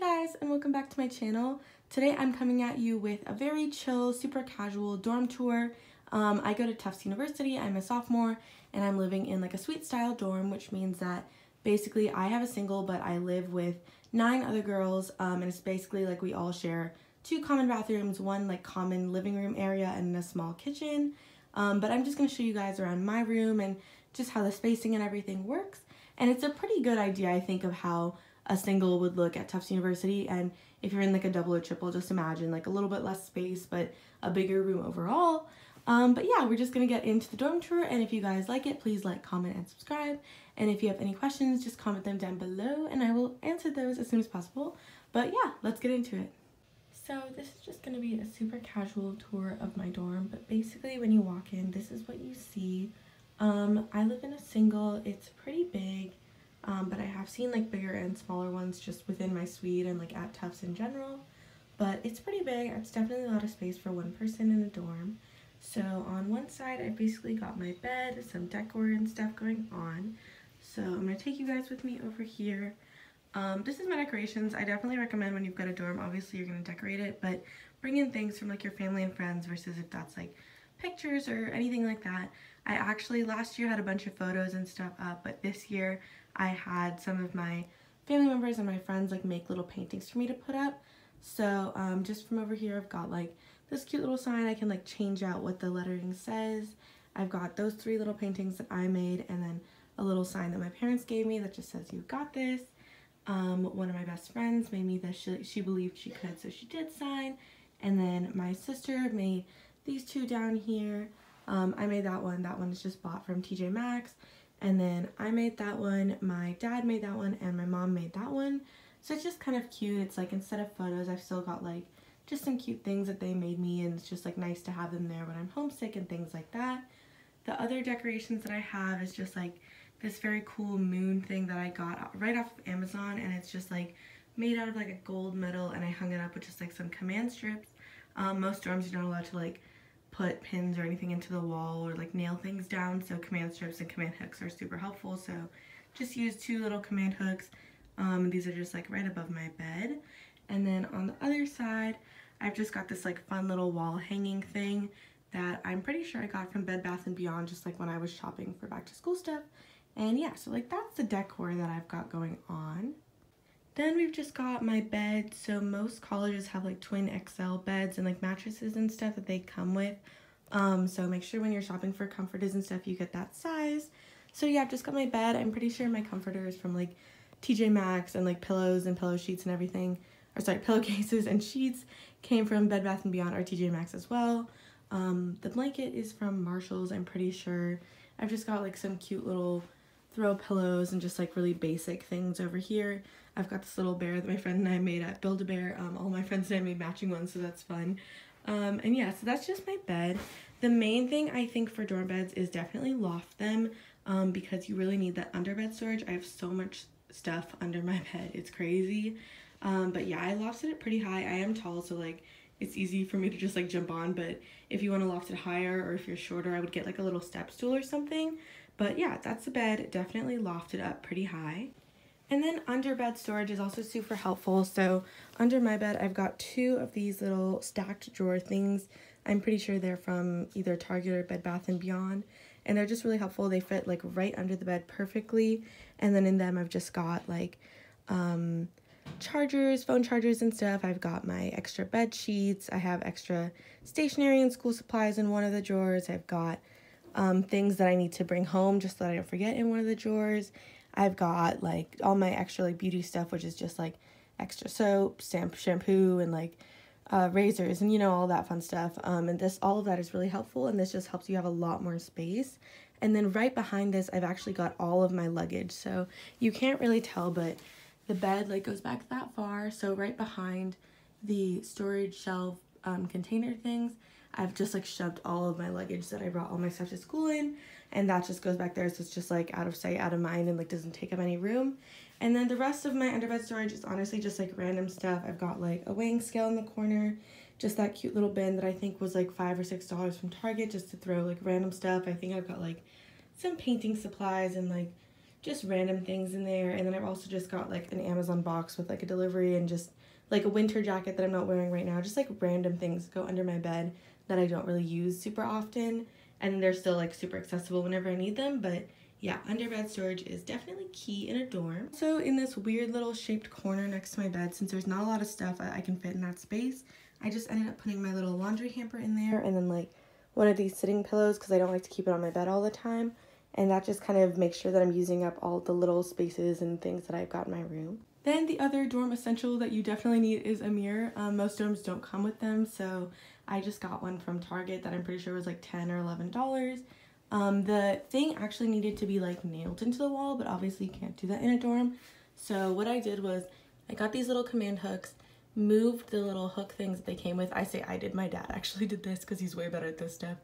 guys, and welcome back to my channel. Today I'm coming at you with a very chill, super casual dorm tour. I go to Tufts University, I'm a sophomore, and I'm living in like a suite style dorm, which means that basically I have a single, but I live with 9 other girls, and it's basically like we all share 2 common bathrooms, 1 like common living room area, and a small kitchen. But I'm just going to show you guys around my room and just how the spacing and everything works. And it's a pretty good idea, I think, of how a single would look at Tufts University. And if you're in like a double or triple, just imagine like a little bit less space, but a bigger room overall. But yeah, we're just gonna get into the dorm tour, and if you guys like it, please like, comment, and subscribe. And if you have any questions, just comment them down below, and I will answer those as soon as possible. But yeah, let's get into it. So this is just gonna be a super casual tour of my dorm, but basically when you walk in, this is what you see. I live in a single. It's pretty big. But I have seen like bigger and smaller ones just within my suite and like at Tufts in general. But it's pretty big. It's definitely a lot of space for one person in a dorm. So on one side, I basically got my bed, some decor and stuff going on. So I'm going to take you guys with me over here. This is my decorations. I definitely recommend when you've got a dorm, obviously you're going to decorate it, but bring in things from like your family and friends versus if that's like pictures or anything like that. I actually last year had a bunch of photos and stuff up, but this year I had some of my family members and my friends like make little paintings for me to put up. So just from over here, I've got like this cute little sign. I can like change out what the lettering says. I've got those 3 little paintings that I made, and then a little sign that my parents gave me that just says "You got this." One of my best friends made me this. She believed she could, so she did sign. And then my sister made these 2 down here. I made that one. That one is just bought from TJ Maxx. And then I made that one, my dad made that one, and my mom made that one. So it's just kind of cute. It's like instead of photos, I've still got like just some cute things that they made me, and it's just like nice to have them there when I'm homesick and things like that. The other decorations that I have is just like this very cool moon thing that I got right off of Amazon, and it's just like made out of like a gold metal, and I hung it up with just like some command strips. Most dorms you're not allowed to like put pins or anything into the wall or like nail things down, so command strips and command hooks are super helpful. So just use 2 little command hooks. These are just like right above my bed. And then on the other side, I've just got this like fun little wall hanging thing that I'm pretty sure I got from Bed Bath & Beyond just like when I was shopping for back to school stuff. And yeah, so like that's the decor that I've got going on. Then we've just got my bed. So most colleges have like twin XL beds and like mattresses and stuff that they come with. So make sure when you're shopping for comforters and stuff, you get that size. So yeah, I've just got my bed. I'm pretty sure my comforter is from like TJ Maxx, and like pillows and pillow sheets and everything, or sorry, pillowcases and sheets came from Bed Bath & Beyond or TJ Maxx as well. The blanket is from Marshall's, I'm pretty sure. I've just got like some cute little throw pillows and just like really basic things over here. I've got this little bear that my friend and I made at Build-A-Bear. All my friends and I made matching ones, so that's fun. And yeah, so that's just my bed. The main thing I think for dorm beds is definitely loft them, because you really need that underbed storage. I have so much stuff under my bed, it's crazy. But yeah, I lofted it pretty high. I am tall, so like it's easy for me to just like jump on, but if you want to loft it higher or if you're shorter, I would get like a little step stool or something. But yeah, that's the bed. Definitely lofted up pretty high. And then under bed storage is also super helpful. So under my bed, I've got 2 of these little stacked drawer things. I'm pretty sure they're from either Target or Bed Bath & Beyond. And they're just really helpful. They fit like right under the bed perfectly. And then in them, I've just got like chargers, phone chargers and stuff. I've got my extra bed sheets. I have extra stationery and school supplies in one of the drawers. I've got things that I need to bring home just so that I don't forget in one of the drawers. I've got like all my extra like beauty stuff, which is just like extra soap, shampoo, and like razors, and you know, all that fun stuff. And all of that is really helpful, and this just helps you have a lot more space. And then right behind this, I've actually got all of my luggage. So you can't really tell, but the bed like goes back that far. So right behind the storage shelf container things, I've just like shoved all of my luggage that I brought all my stuff to school in, and that just goes back there, so it's just like out of sight, out of mind, and like doesn't take up any room. And then the rest of my underbed storage is honestly just like random stuff. I've got like a weighing scale in the corner, just that cute little bin that I think was like $5 or $6 from Target just to throw like random stuff. I think I've got like some painting supplies and like just random things in there. And then I've also just got like an Amazon box with like a delivery and just like a winter jacket that I'm not wearing right now. Just like random things go under my bed that I don't really use super often. And they're still like super accessible whenever I need them. But yeah, underbed storage is definitely key in a dorm. So in this weird little shaped corner next to my bed, since there's not a lot of stuff I can fit in that space, I just ended up putting my little laundry hamper in there and then like one of these sitting pillows because I don't like to keep it on my bed all the time. And that just kind of makes sure that I'm using up all the little spaces and things that I've got in my room. Then the other dorm essential that you definitely need is a mirror. Most dorms don't come with them, so I just got one from Target that I'm pretty sure was like $10 or $11. The thing actually needed to be like nailed into the wall, but obviously you can't do that in a dorm. So what I did was I got these little command hooks, moved the little hook things that they came with. I say I did, my dad actually did this because he's way better at this stuff.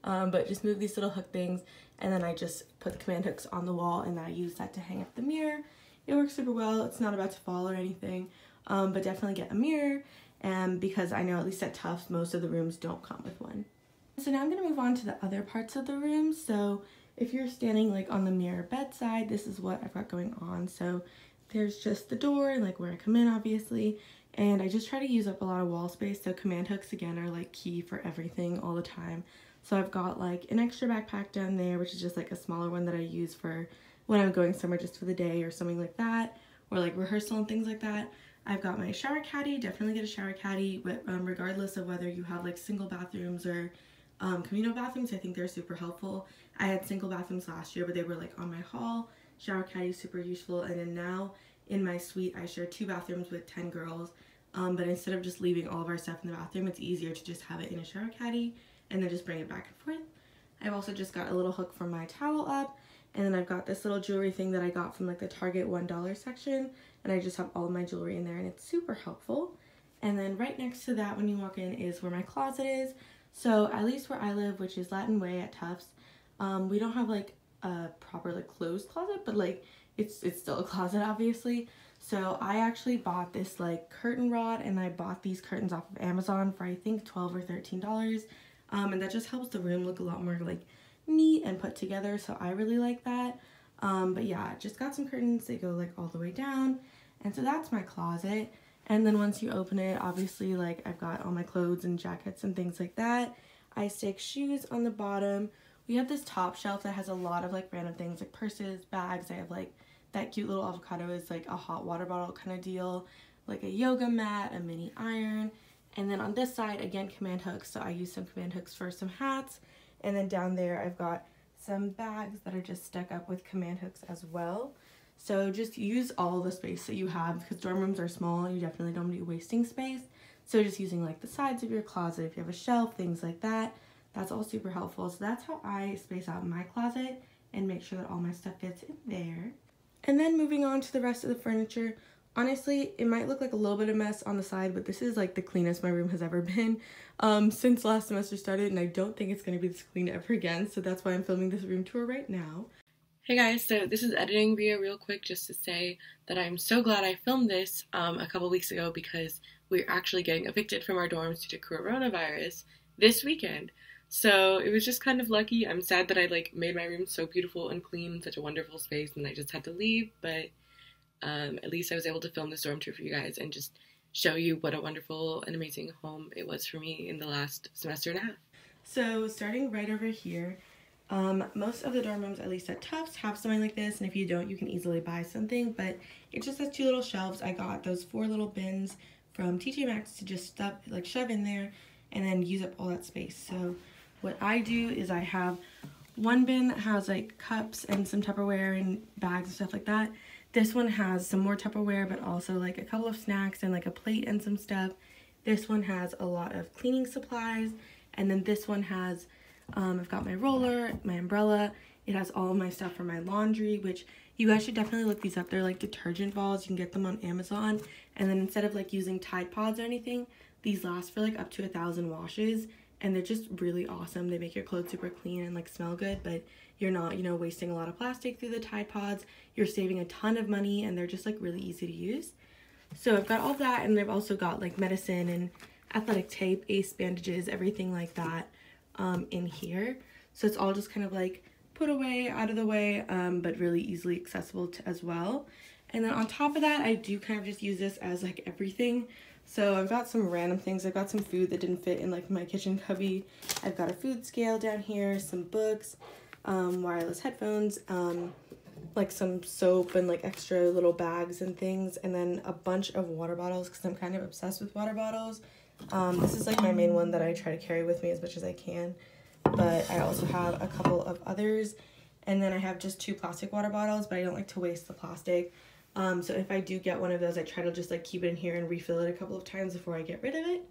But just moved these little hook things, and then I just put the command hooks on the wall, and I used that to hang up the mirror. It works super well. It's not about to fall or anything, but definitely get a mirror, and because I know at least at Tufts most of the rooms don't come with one. So now I'm going to move on to the other parts of the room. So if you're standing like on the mirror bedside, this is what I've got going on. So there's just the door and like where I come in, obviously, and I just try to use up a lot of wall space. So command hooks again are like key for everything all the time. So I've got like an extra backpack down there, which is just like a smaller one that I use for when I'm going somewhere just for the day or something like that, or like rehearsal and things like that. I've got my shower caddy, definitely get a shower caddy, but regardless of whether you have like single bathrooms or communal bathrooms, I think they're super helpful. I had single bathrooms last year, but they were like on my hall. Shower caddy is super useful. And then now in my suite, I share 2 bathrooms with 10 girls. But instead of just leaving all of our stuff in the bathroom, it's easier to just have it in a shower caddy and then just bring it back and forth. I've also just got a little hook for my towel up, and then I've got this little jewelry thing that I got from like the Target $1 section, and I just have all of my jewelry in there, and it's super helpful. And then right next to that when you walk in is where my closet is. So at least where I live, which is Latin Way at Tufts, we don't have like a proper like closed closet, but like it's still a closet obviously. So I actually bought this like curtain rod, and I bought these curtains off of Amazon for I think $12 or $13. And that just helps the room look a lot more like neat and put together, so I really like that. But yeah, just got some curtains that go like all the way down, and so that's my closet. And then once you open it, obviously like I've got all my clothes and jackets and things like that. I stick shoes on the bottom. We have this top shelf that has a lot of like random things like purses, bags. I have like that cute little avocado is like a hot water bottle kind of deal, like a yoga mat, a mini iron. And then on this side, again, command hooks. So I use some command hooks for some hats. And then down there, I've got some bags that are just stuck up with command hooks as well. So just use all the space that you have, because dorm rooms are small and you definitely don't want to be wasting space. So just using like the sides of your closet, if you have a shelf, things like that, that's all super helpful. So that's how I space out my closet and make sure that all my stuff fits in there. And then moving on to the rest of the furniture. Honestly, it might look like a little bit of a mess on the side, but this is like the cleanest my room has ever been since last semester started, and I don't think it's going to be this clean ever again, so that's why I'm filming this room tour right now. Hey guys, so this is editing via real quick just to say that I'm so glad I filmed this a couple weeks ago, because we're actually getting evicted from our dorms due to coronavirus this weekend. So it was just kind of lucky. I'm sad that I like made my room so beautiful and clean, such a wonderful space, and I just had to leave, but at least I was able to film this dorm tour for you guys and just show you what a wonderful and amazing home it was for me in the last semester and a half. So starting right over here, most of the dorm rooms, at least at Tufts, have something like this, and if you don't, you can easily buy something, but it just has 2 little shelves. I got those 4 little bins from TJ Maxx to just shove in there and then use up all that space. So what I do is I have one bin that has like cups and some Tupperware and bags and stuff like that. This one has some more Tupperware, but also like a couple of snacks and like a plate and some stuff. This one has a lot of cleaning supplies. And then this one has, I've got my roller, my umbrella. It has all of my stuff for my laundry, which you guys should definitely look these up. They're like detergent balls. You can get them on Amazon. And then instead of like using Tide Pods or anything, these last for like up to 1,000 washes. And they're just really awesome. They make your clothes super clean and like smell good, but you're not, you know, wasting a lot of plastic through the Tide Pods. You're saving a ton of money, and they're just like really easy to use. So I've got all that, and I've also got like medicine and athletic tape, ace bandages, everything like that in here. So it's all just kind of like put away, out of the way, but really easily accessible as well. And then on top of that, I do kind of just use this as like everything. So I've got some random things. I've got some food that didn't fit in like my kitchen cubby. I've got a food scale down here, some books, wireless headphones, like some soap and like extra little bags and things, and then a bunch of water bottles because I'm kind of obsessed with water bottles. This is like my main one that I try to carry with me as much as I can, but I also have a couple of others, and then I have just 2 plastic water bottles, but I don't like to waste the plastic. So if I do get one of those, I try to just like keep it in here and refill it a couple of times before I get rid of it.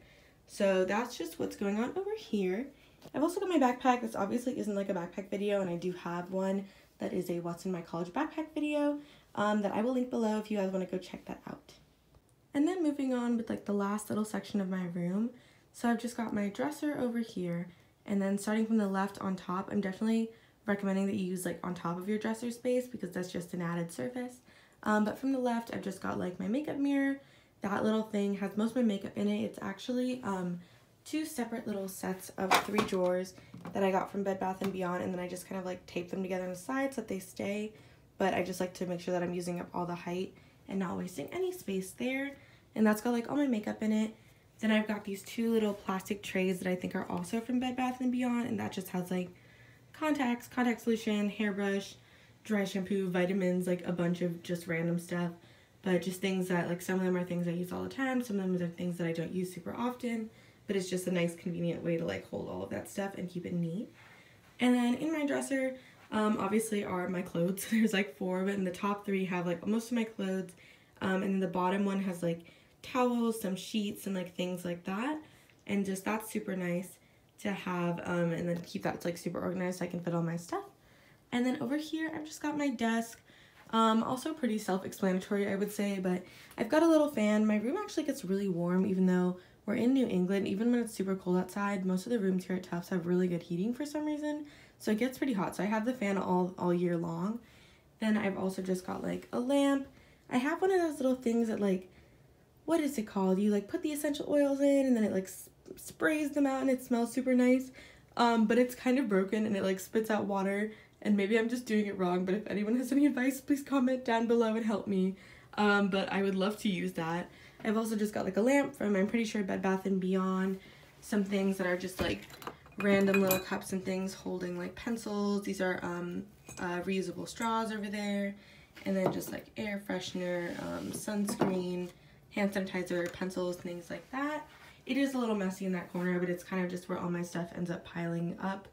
So that's just what's going on over here. I've also got my backpack. This obviously isn't like a backpack video, and I do have one that is a What's in My College Backpack video that I will link below if you guys want to go check that out. And then moving on with like the last little section of my room. So I've just got my dresser over here, and then starting from the left on top, I'm definitely recommending that you use like on top of your dresser space because that's just an added surface. But from the left, I've just got like my makeup mirror. That little thing has most of my makeup in it. It's actually 2 separate little sets of 3 drawers that I got from Bed Bath & Beyond, and then I just kind of like tape them together on the side so that they stay. But I just like to make sure that I'm using up all the height and not wasting any space there. And that's got like all my makeup in it. Then I've got these 2 little plastic trays that I think are also from Bed Bath & Beyond, and that just has like contacts, contact solution, hairbrush, dry shampoo, vitamins, like a bunch of just random stuff. But just things that like some of them are things I use all the time, some of them are things that I don't use super often, but it's just a nice convenient way to like hold all of that stuff and keep it neat. And then in my dresser obviously are my clothes. There's like 4 of it, and the top 3 have like most of my clothes, and then the bottom one has like towels, some sheets, and like things like that. And just that's super nice to have, and then keep that like super organized so I can fit all my stuff. And then over here I've just got my desk, also pretty self-explanatory I would say, but I've got a little fan. My room actually gets really warm even though we're in New England. Even when it's super cold outside, most of the rooms here at Tufts have really good heating for some reason, so it gets pretty hot. So I have the fan all year long. Then I've also just got like a lamp. I have one of those little things that like, what is it called? You like put the essential oils in and then it like sprays them out and it smells super nice. But it's kind of broken and it like spits out water, and maybe I'm just doing it wrong, but if anyone has any advice, please comment down below and help me. But I would love to use that. I've also just got like a lamp from, I'm pretty sure, Bed Bath & Beyond. Some things that are just like random little cups and things holding like pencils. These are reusable straws over there. And then just like air freshener, sunscreen, hand sanitizer, pencils, things like that. It is a little messy in that corner, but it's kind of just where all my stuff ends up piling up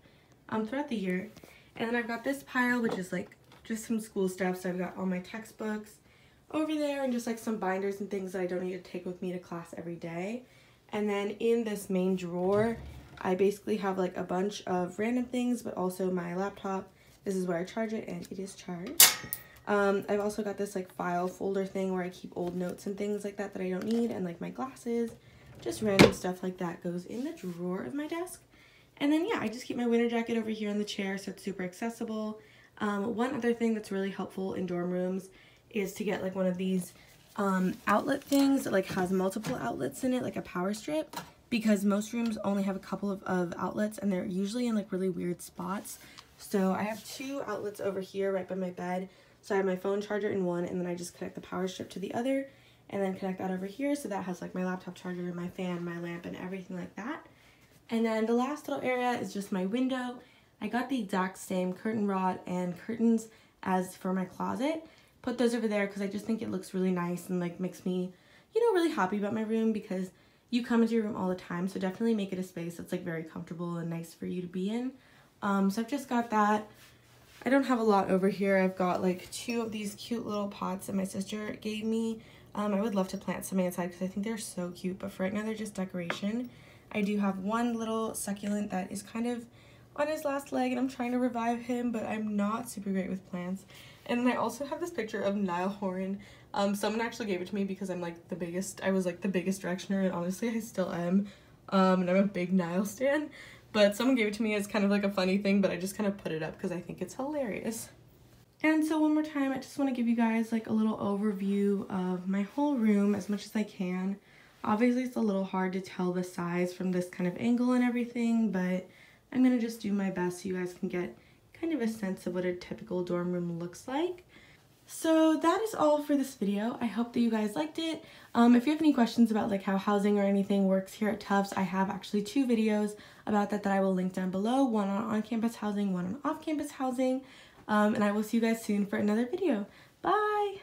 throughout the year. And then I've got this pile, which is like just some school stuff. So I've got all my textbooks over there and just like some binders and things that I don't need to take with me to class every day. And then in this main drawer, I basically have like a bunch of random things, but also my laptop. This is where I charge it, and it is charged. I've also got this like file folder thing where I keep old notes and things like that I don't need, and like my glasses, just random stuff like that goes in the drawer of my desk. And then yeah, I just keep my winter jacket over here on the chair so it's super accessible. One other thing that's really helpful in dorm rooms is to get like one of these outlet things that like has multiple outlets in it, like a power strip, because most rooms only have a couple of outlets, and they're usually in like really weird spots. So I have 2 outlets over here right by my bed. So I have my phone charger in one, and then I just connect the power strip to the other, and then connect that over here. So that has like my laptop charger, my fan, my lamp, and everything like that. And then the last little area is just my window. I got the exact same curtain rod and curtains as for my closet. Put those over there because I just think it looks really nice and like makes me, you know, really happy about my room, because you come into your room all the time. So definitely make it a space that's like very comfortable and nice for you to be in. So I've just got that. I don't have a lot over here. I've got like 2 of these cute little pots that my sister gave me. I would love to plant some inside because I think they're so cute, but for right now they're just decoration. I do have one little succulent that is kind of on his last leg, and I'm trying to revive him, but I'm not super great with plants. And then I also have this picture of Niall Horan. Someone actually gave it to me because I'm like the biggest, I was like the biggest directioner, and honestly I still am. And I'm a big Niall stan, but someone gave it to me as kind of like a funny thing, but I just kind of put it up because I think it's hilarious. And so one more time, I just want to give you guys like a little overview of my whole room as much as I can. Obviously it's a little hard to tell the size from this kind of angle and everything, but I'm going to just do my best so you guys can get kind of a sense of what a typical dorm room looks like. So that is all for this video. I hope that you guys liked it. If you have any questions about like how housing or anything works here at Tufts, I have actually 2 videos about that I will link down below. One on-campus housing, one on off-campus housing. And I will see you guys soon for another video. Bye!